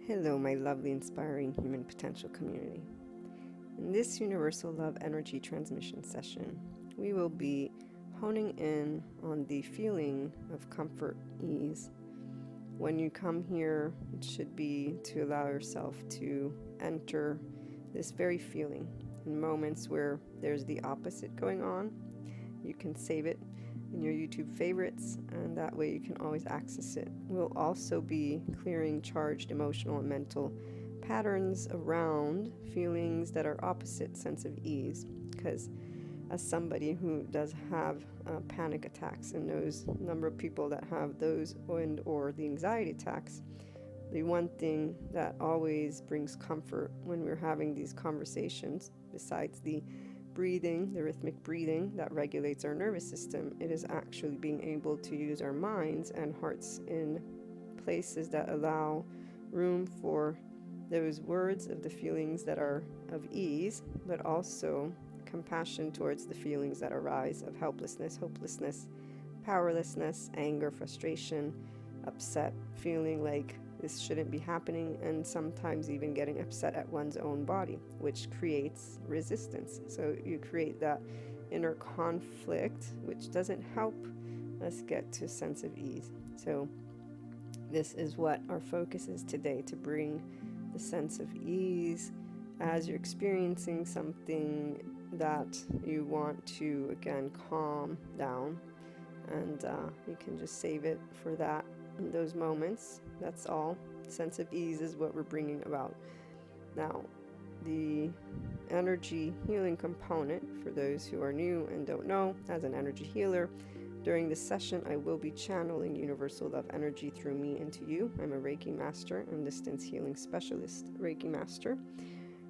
Hello, my lovely, inspiring human potential community. In this Universal Love Energy Transmission session, we will be honing in on the feeling of comfort, ease. When you come here, it should be to allow yourself to enter this very feeling. In moments where there's the opposite going on, you can save it in your YouTube favorites, and that way you can always access it. We'll also be clearing charged emotional and mental patterns around feelings that are opposite sense of ease, because as somebody who does have panic attacks and knows a number of people that have those and or the anxiety attacks, the one thing that always brings comfort when we're having these conversations, besides the breathing, the rhythmic breathing that regulates our nervous system, it is actually being able to use our minds and hearts in places that allow room for those words of the feelings that are of ease, but also compassion towards the feelings that arise of helplessness, hopelessness, powerlessness, anger, frustration, upset, feeling like this shouldn't be happening, and sometimes even getting upset at one's own body, which creates resistance. So you create that inner conflict, which doesn't help us get to a sense of ease. So this is what our focus is today, to bring the sense of ease as you're experiencing something that you want to, again, calm down. And you can just save it for that in those moments. That's all. Sense of ease is what we're bringing about. Now, the energy healing component, for those who are new and don't know, as an energy healer, during this session I will be channeling universal love energy through me into you. I'm a Reiki master and distance healing specialist Reiki master.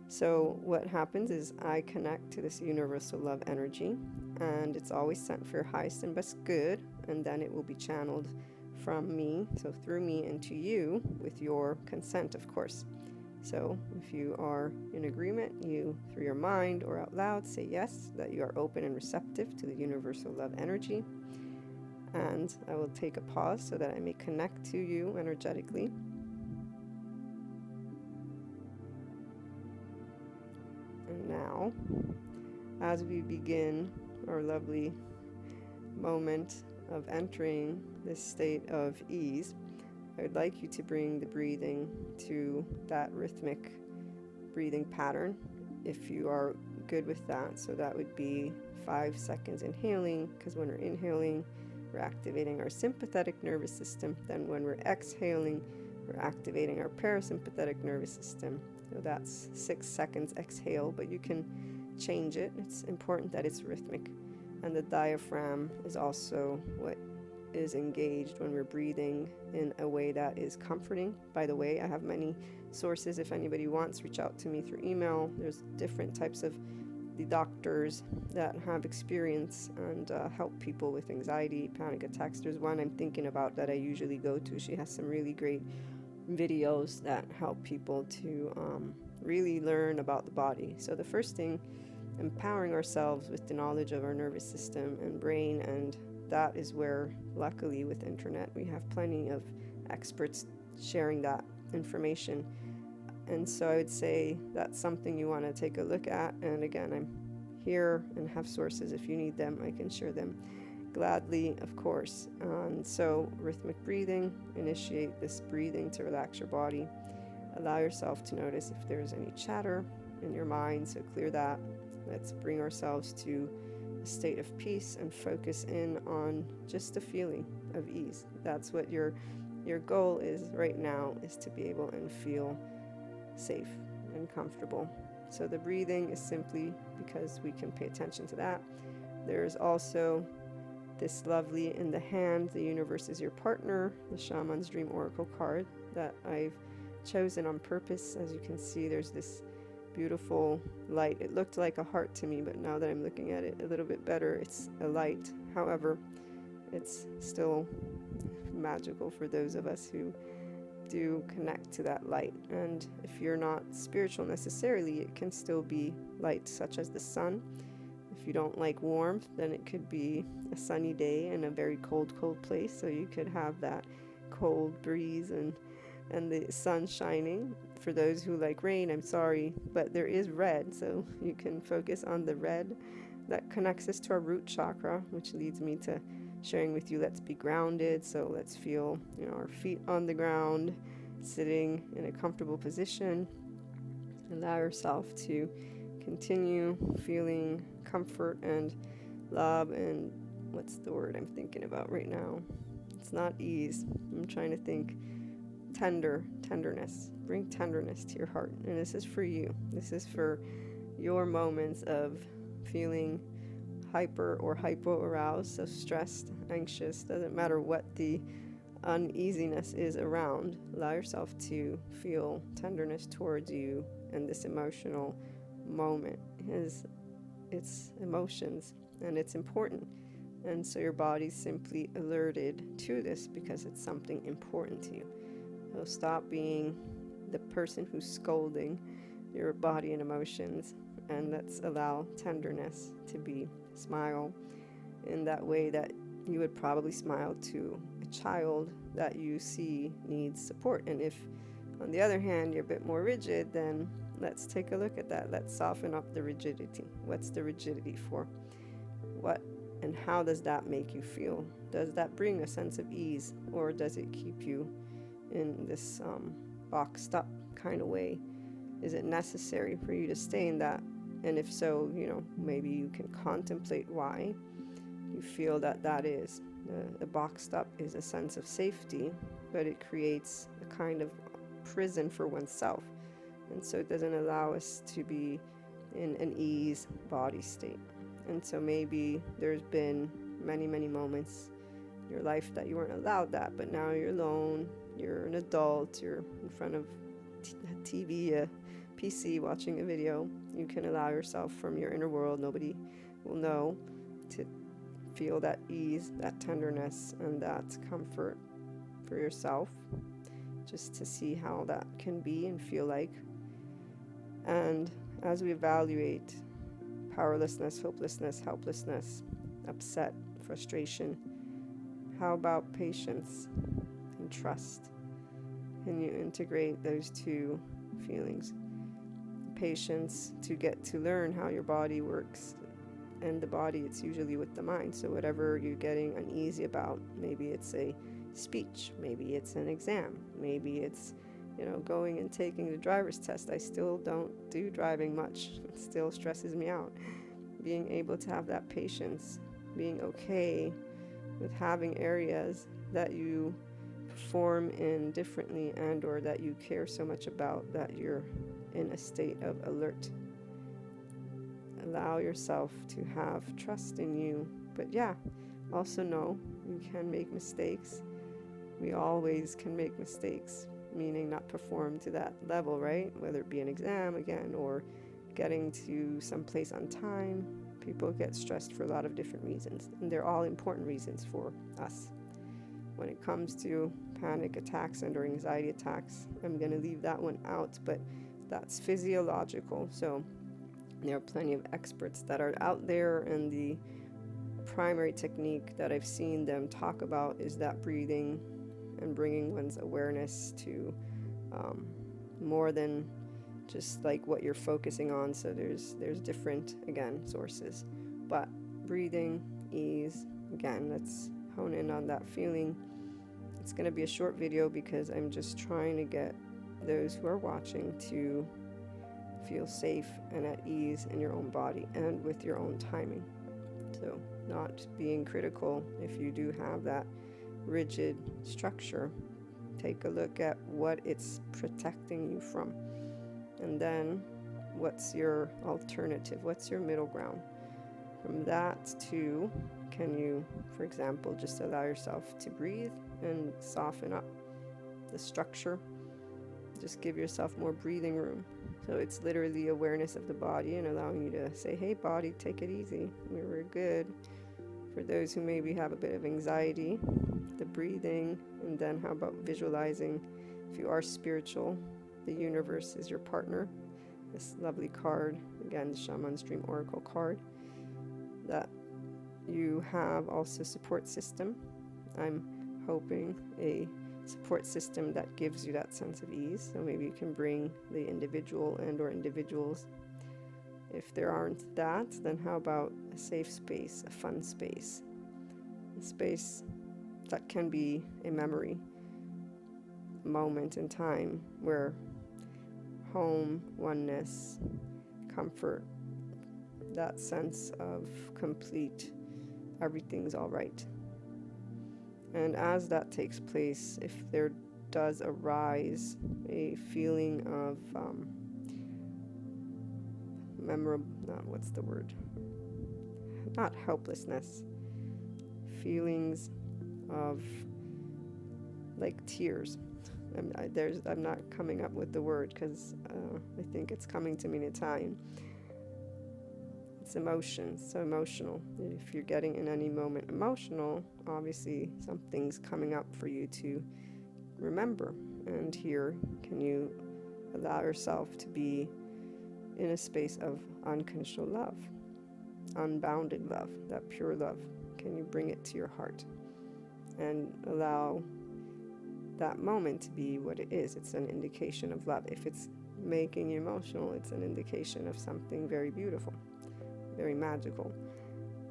So what happens is I connect to this universal love energy, and it's always sent for your highest and best good, and then it will be channeled from me, so through me, into you, with your consent, of course. So if you are in agreement, you, through your mind or out loud, say yes, that you are open and receptive to the universal love energy. And I will take a pause so that I may connect to you energetically. And now, as we begin our lovely moment of entering this state of ease, I would like you to bring the breathing to that rhythmic breathing pattern, if you are good with that. So that would be 5 seconds inhaling, because when we're inhaling, we're activating our sympathetic nervous system. Then when we're exhaling, we're activating our parasympathetic nervous system. So that's 6 seconds exhale, but you can change it. It's important that it's rhythmic. And the diaphragm is also what is engaged when we're breathing in a way that is comforting. By the way, I have many sources. If anybody wants, reach out to me through email. There's different types of the doctors that have experience and help people with anxiety, panic attacks. There's one I'm thinking about that I usually go to. She has some really great videos that help people to really learn about the body. So the first thing, empowering ourselves with the knowledge of our nervous system and brain, and that is where, luckily, with internet, we have plenty of experts sharing that information. And so I would say that's something you want to take a look at. And again, I'm here and have sources. If you need them, I can share them gladly, of course. And so rhythmic breathing, initiate this breathing to relax your body. Allow yourself to notice if there's any chatter in your mind, so clear that. Let's bring ourselves to a state of peace and focus in on just the feeling of ease. That's what your goal is right now, is to be able and feel safe and comfortable. So the breathing is simply because we can pay attention to that. There's also this lovely in the hand, the universe is your partner, the Shaman's Dream Oracle card that I've chosen on purpose. As you can see, there's this beautiful light. It looked like a heart to me, but now that I'm looking at it a little bit better, it's a light. However, it's still magical for those of us who do connect to that light. And if you're not spiritual necessarily, it can still be light such as the sun. If you don't like warmth, then it could be a sunny day in a very cold place, so you could have that cold breeze and and the sun shining. For those who like rain, I'm sorry, but there is red, so you can focus on the red that connects us to our root chakra, which leads me to sharing with you, let's be grounded. So let's feel, our feet on the ground, sitting in a comfortable position. Allow yourself to continue feeling comfort and love, and what's the word I'm thinking about right now? It's not ease. I'm trying to think tenderness. Bring tenderness to your heart. And this is for you. This is for your moments of feeling hyper or hypo aroused, so stressed, anxious, doesn't matter what the uneasiness is around. Allow yourself to feel tenderness towards you in this emotional moment. It's emotions, and it's important. And so your body's simply alerted to this because it's something important to you. So stop being the person who's scolding your body and emotions, and let's allow tenderness to be. Smile in that way that you would probably smile to a child that you see needs support. And if, on the other hand, you're a bit more rigid, then let's take a look at that. Let's soften up the rigidity. What's the rigidity for? What and how does that make you feel? Does that bring a sense of ease, or does it keep you in this boxed up kind of way? Is it necessary for you to stay in that? And if so, maybe you can contemplate why you feel that is. The boxed up is a sense of safety, but it creates a kind of prison for oneself. And so it doesn't allow us to be in an ease body state. And so maybe there's been many, many moments in your life that you weren't allowed that, but now you're alone, you're an adult, you're in front of a TV, a PC, watching a video. You can allow yourself from your inner world, nobody will know, to feel that ease, that tenderness, and that comfort for yourself, just to see how that can be and feel like. And as we evaluate powerlessness, hopelessness, helplessness, upset, frustration, how about patience and trust? Can you integrate those two feelings? Patience to get to learn how your body works, and the body, it's usually with the mind. So whatever you're getting uneasy about, maybe it's a speech, maybe it's an exam, maybe it's going and taking the driver's test. I still don't do driving much. It still stresses me out. Being able to have that patience, being okay with having areas that you perform in differently, and or that you care so much about that you're in a state of alert. Allow yourself to have trust in you, but also know you can make mistakes. We always can make mistakes, meaning not perform to that level, right? Whether it be an exam again, or getting to some place on time. People get stressed for a lot of different reasons, and they're all important reasons for us. When it comes to panic attacks and or anxiety attacks, I'm going to leave that one out, but that's physiological. So there are plenty of experts that are out there, and the primary technique that I've seen them talk about is that breathing and bringing one's awareness to more than just like what you're focusing on. So there's different, again, sources, but breathing, ease, again, let's hone in on that feeling. It's going to be a short video because I'm just trying to get those who are watching to feel safe and at ease in your own body and with your own timing. So not being critical if you do have that rigid structure. Take a look at what it's protecting you from, and then what's your alternative, what's your middle ground. From that to, can you, for example, just allow yourself to breathe and soften up the structure. Just give yourself more breathing room. So it's literally awareness of the body and allowing you to say, hey body, take it easy, we're good. For those who maybe have a bit of anxiety, the breathing. And then how about visualizing, if you are spiritual, the universe is your partner. This lovely card, again, the Shaman's Dream Oracle card, that you have also support system. I'm hoping a support system that gives you that sense of ease. So maybe you can bring the individual and or individuals. If there aren't that, then how about a safe space, a fun space, a space that can be a memory, a moment in time where home, oneness, comfort, that sense of complete, everything's all right. And as that takes place, if there does arise a feeling of not helplessness, feelings of like tears. I'm not coming up with the word because I think it's coming to me in Italian. It's emotions, so emotional. If you're getting in any moment emotional, obviously something's coming up for you to remember. And here, can you allow yourself to be in a space of unconditional love, unbounded love, that pure love? Can you bring it to your heart and allow that moment to be what it is? It's an indication of love. If it's making you emotional, it's an indication of something very beautiful, very magical,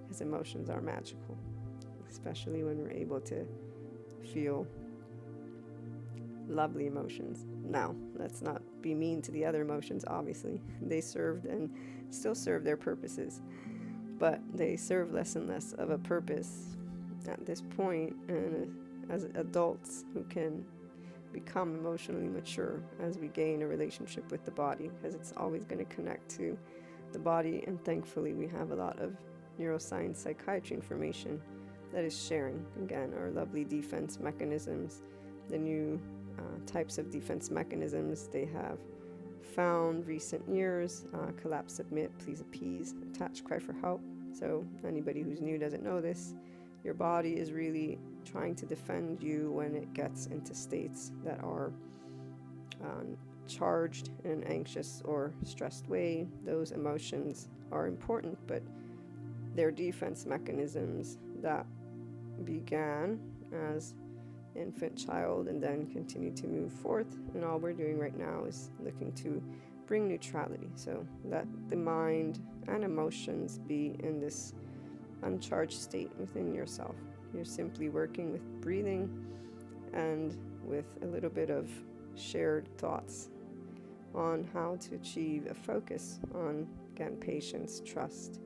because emotions are magical, especially when we're able to feel lovely emotions. Now, let's not be mean to the other emotions, obviously. They served and still serve their purposes, but they serve less and less of a purpose at this point, and as adults who can become emotionally mature as we gain a relationship with the body, because it's always going to connect to the body. And thankfully we have a lot of neuroscience, psychiatry information that is sharing, again, our lovely defense mechanisms, the new types of defense mechanisms they have found recent years. Collapse, submit, please appease, attach, cry for help. So anybody who's new doesn't know this, your body is really trying to defend you when it gets into states that are charged in an anxious or stressed way. Those emotions are important, but they're defense mechanisms that began as infant, child, and then continue to move forth. And all we're doing right now is looking to bring neutrality, so let the mind and emotions be in this uncharged state within yourself. You're simply working with breathing and with a little bit of shared thoughts on how to achieve a focus on, again, patience, trust,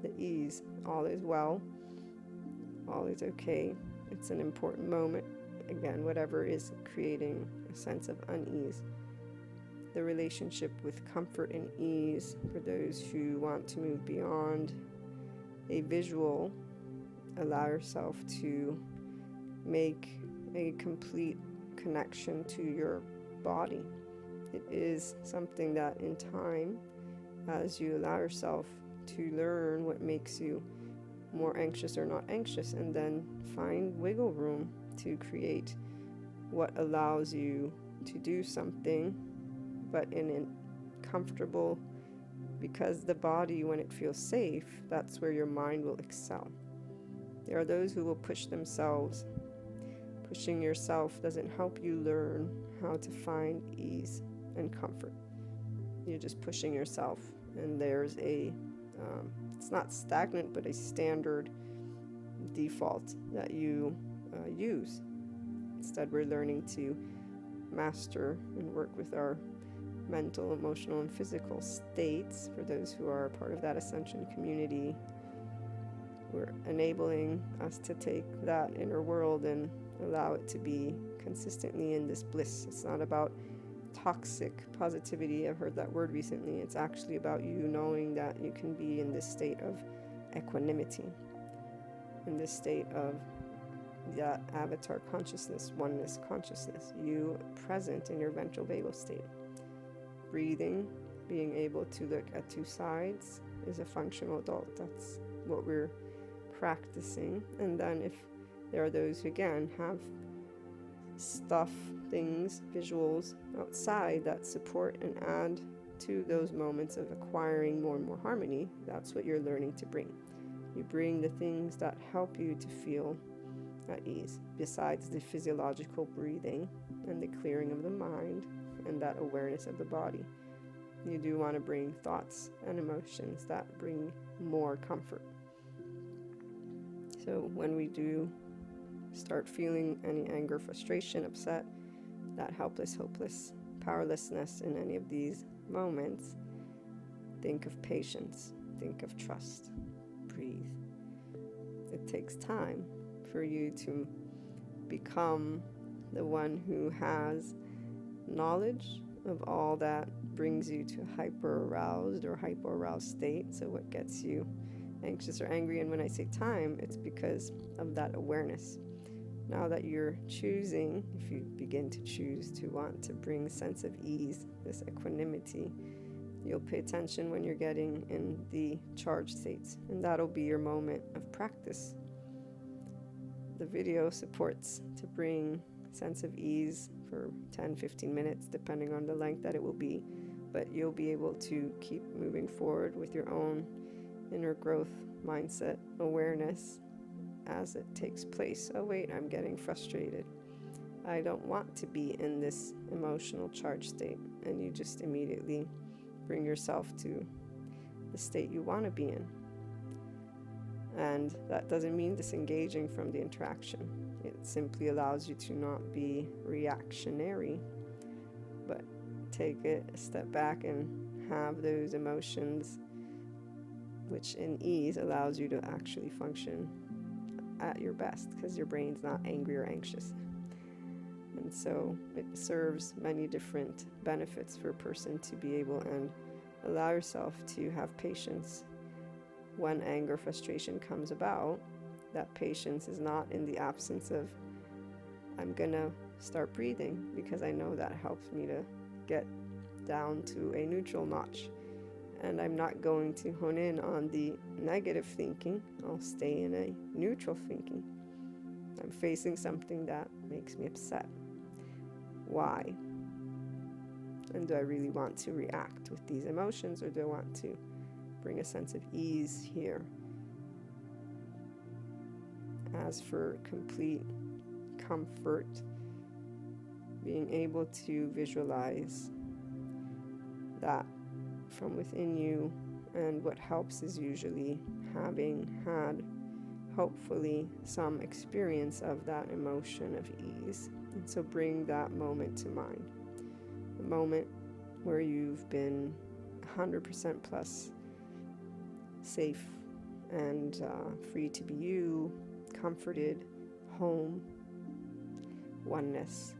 the ease. All is well, all is okay. It's an important moment. Again, whatever is creating a sense of unease, the relationship with comfort and ease, for those who want to move beyond a visual, allow yourself to make a complete connection to your body. It is something that in time, as you allow yourself to learn what makes you more anxious or not anxious, and then find wiggle room to create what allows you to do something, but in a comfortable, because the body, when it feels safe, that's where your mind will excel. There are those who will push themselves. Pushing yourself doesn't help you learn how to find ease and comfort. You're just pushing yourself, and there's a it's not stagnant, but a standard default that you use. Instead, we're learning to master and work with our mental, emotional, and physical states. For those who are a part of that ascension community, we're enabling us to take that inner world and allow it to be consistently in this bliss. It's not about toxic positivity. I've heard that word recently. It's actually about you knowing that you can be in this state of equanimity, in this state of that avatar consciousness, oneness consciousness, you present in your ventral vagal state. Breathing, being able to look at two sides, is a functional adult. That's what we're practicing. And then if there are those who, again, have stuff, things, visuals outside that support and add to those moments of acquiring more and more harmony, that's what you're learning to bring. You bring the things that help you to feel at ease, besides the physiological breathing and the clearing of the mind and that awareness of the body. You do want to bring thoughts and emotions that bring more comfort. So when we do start feeling any anger, frustration, upset, that helpless, hopeless, powerlessness in any of these moments, think of patience, think of trust, breathe. It takes time for you to become the one who has knowledge of all that brings you to hyper-aroused or hypo-aroused state. So what gets you anxious or angry? And when I say time, it's because of that awareness. Now that you're choosing, if you begin to choose to want to bring a sense of ease, this equanimity, you'll pay attention when you're getting in the charged states, and that'll be your moment of practice. The video supports to bring sense of ease for 10-15 minutes, depending on the length that it will be, but you'll be able to keep moving forward with your own inner growth mindset awareness as it takes place. Oh wait, I'm getting frustrated. I don't want to be in this emotional charged state. And you just immediately bring yourself to the state you want to be in. And that doesn't mean disengaging from the interaction. It simply allows you to not be reactionary, but take it a step back and have those emotions, which in ease allows you to actually function at your best, because your brain's not angry or anxious. And so it serves many different benefits for a person to be able and allow yourself to have patience when anger, frustration comes about. That patience is not in the absence of, I'm gonna start breathing because I know that helps me to get down to a neutral notch. And I'm not going to hone in on the negative thinking. I'll stay in a neutral thinking. I'm facing something that makes me upset. Why? And do I really want to react with these emotions, or do I want to bring a sense of ease here? As for complete comfort, being able to visualize that from within you, and what helps is usually having had hopefully some experience of that emotion of ease. And so bring that moment to mind, the moment where you've been 100% plus safe and free to be you, comforted, home, oneness,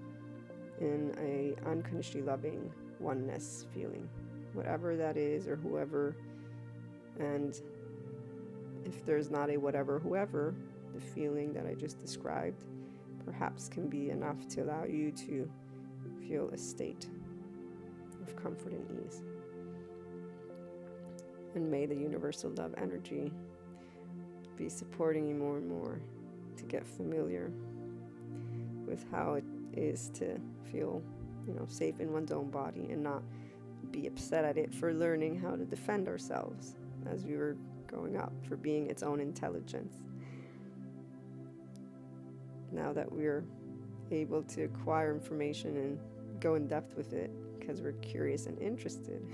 in a unconditionally loving oneness feeling, whatever that is, or whoever. And if there's not a whatever, whoever, the feeling that I just described perhaps can be enough to allow you to feel a state of comfort and ease. And may the universal love energy be supporting you more and more to get familiar with how it is to feel, safe in one's own body, and not be upset at it for learning how to defend ourselves as we were growing up, for being its own intelligence. Now that we're able to acquire information and go in depth with it because we're curious and interested,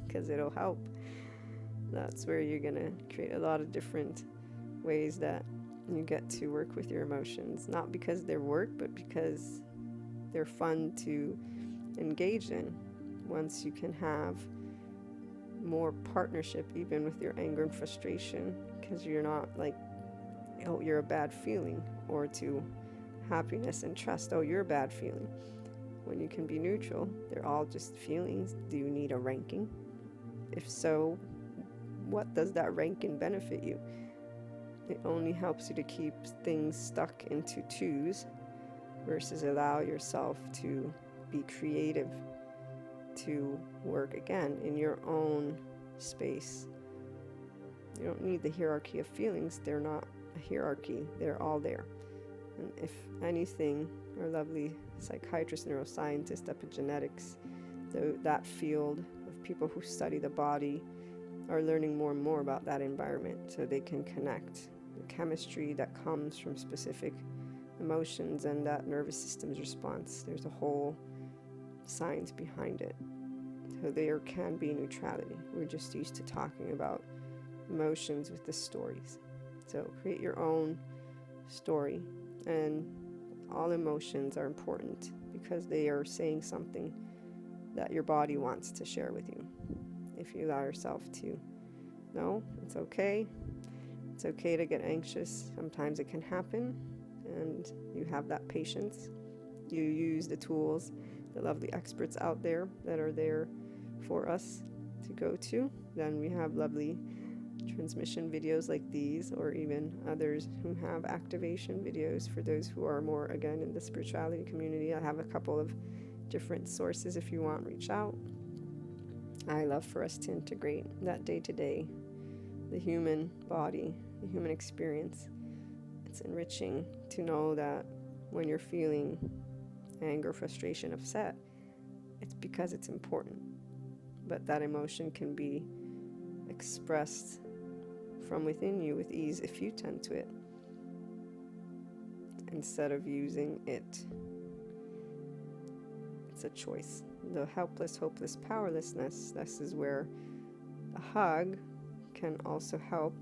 because it'll help, that's where you're going to create a lot of different ways that you get to work with your emotions, not because they're work, but because they're fun to engage in. Once you can have more partnership even with your anger and frustration, because you're not like, oh, you're a bad feeling, or to happiness and trust, oh, you're a bad feeling. When you can be neutral, they're all just feelings. Do you need a ranking? If so, what does that ranking benefit you? It only helps you to keep things stuck into twos, versus allow yourself to be creative, to work again in your own space. You don't need the hierarchy of feelings. They're not a hierarchy. They're all there. And if anything, our lovely psychiatrists, neuroscientists, epigenetics, that field of people who study the body, are learning more and more about that environment, so they can connect the chemistry that comes from specific emotions and that nervous system's response. There's a whole science behind it. So there can be neutrality. We're just used to talking about emotions with the stories. So create your own story, and all emotions are important because they are saying something that your body wants to share with you. If you allow yourself to know, it's okay. It's okay to get anxious. Sometimes it can happen, and you have that patience. You use the tools, the lovely experts out there that are there for us to go to. Then we have lovely transmission videos like these, or even others who have activation videos for those who are more, again, in the spirituality community. I have a couple of different sources. If you want, reach out. I love for us to integrate that day to day, the human body, the human experience. It's enriching to know that when you're feeling anger, frustration, upset, it's because it's important. But that emotion can be expressed from within you with ease if you tend to it, instead of using it. It's a choice. The helpless, hopeless, powerlessness, this is where a hug can also help.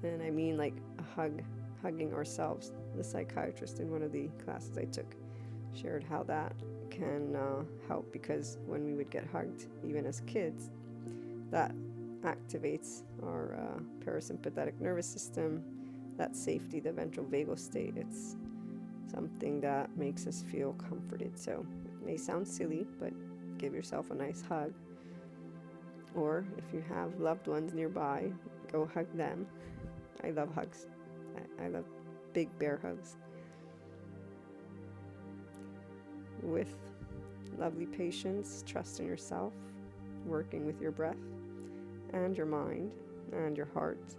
And I mean like a hugging ourselves. The psychiatrist in one of the classes I took shared how that can help, because when we would get hugged, even as kids, that activates our parasympathetic nervous system, that safety, the ventral vagal state. It's something that makes us feel comforted. So it may sound silly, but give yourself a nice hug. Or if you have loved ones nearby, go hug them. I love hugs. I love big bear hugs. With lovely patience, trust in yourself, working with your breath and your mind and your heart.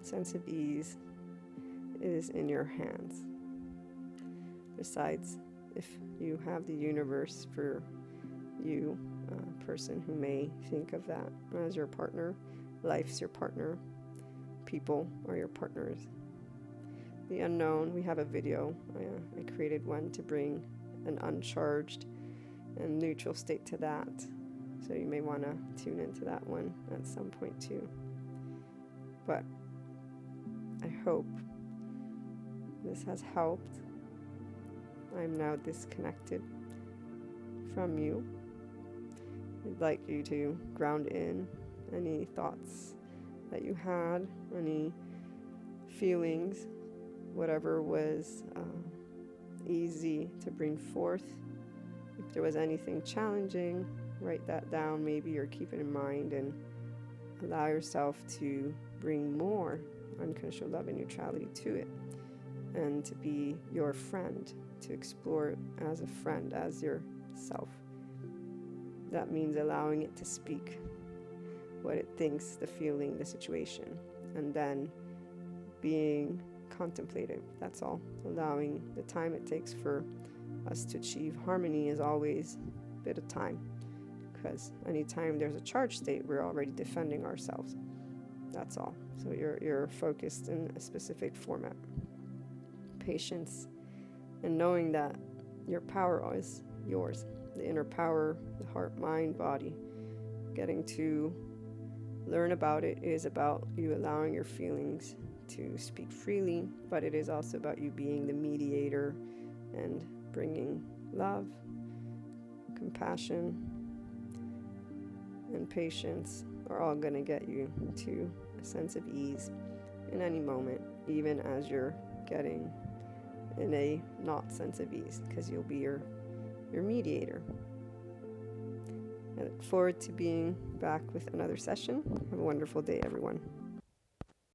Sense of ease is in your hands. Besides, if you have the universe for you, a person who may think of that as your partner, life's your partner, people are your partners. The unknown, we have a video. I created one to bring an uncharged and neutral state to that. So you may want to tune into that one at some point too. But I hope this has helped. I'm now disconnected from you. I'd like you to ground in any thoughts that you had, any feelings, whatever was easy to bring forth. If there was anything challenging, write that down maybe, or keep it in mind, and allow yourself to bring more unconditional love and neutrality to it, and to be your friend, to explore it as a friend, as yourself. That means allowing it to speak what it thinks, the feeling, the situation, and then being contemplative. That's all. Allowing the time it takes for us to achieve harmony is always a bit of time, because anytime there's a charged state, we're already defending ourselves. That's all. So you're focused in a specific format. Patience, and knowing that your power is yours. The inner power, the heart, mind, body. Getting to learn about it is about you allowing your feelings to speak freely, but it is also about you being the mediator and bringing love, compassion, and patience are all going to get you to a sense of ease in any moment, even as you're getting in a not sense of ease, because you'll be your mediator. I look forward to being back with another session. Have a wonderful day, everyone.